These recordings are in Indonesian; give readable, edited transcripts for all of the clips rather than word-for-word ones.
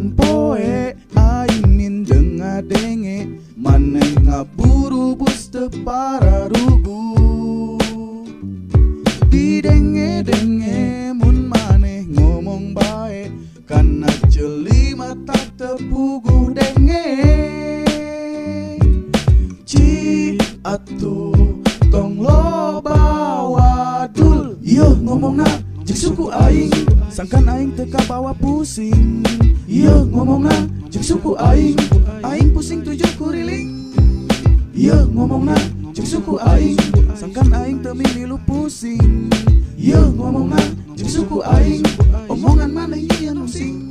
Sakan poe aing min denga denge maneh ngaburu bus teu pararugu. Di denge-denge mun maneh ngomong bae kana ceuli mata teu puguh denge. Ci atuh tong loba wadul ieu ngomongna jeung suku aing sangkan aing teu kabawa pusing. Ieu ngomongna jeung suku aing pusing 7 kuriling. Ieu ngomongna jeung suku aing sangkan aing teu milu pusing. Ieu ngomongna jeung suku aing omongan maneh ieu nusing.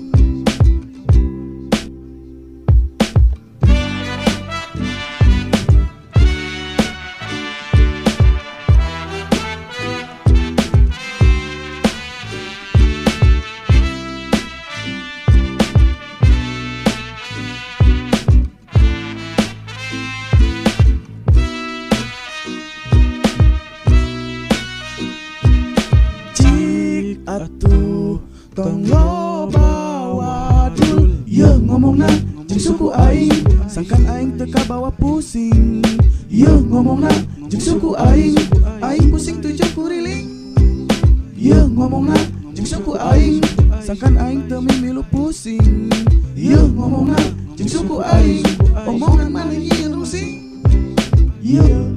Atuh tong loba wadul ieu ngomongna jeung suku aing sangkan aing teu kabawa pusing. Ieu ngomongna jeung suku aing pusing 7 kuriling. Ieu ngomongna jeung suku aing sangkan aing teu milu pusing. Ieu ngomongna jeung suku aing omongan maneh ieu rusing. Ieu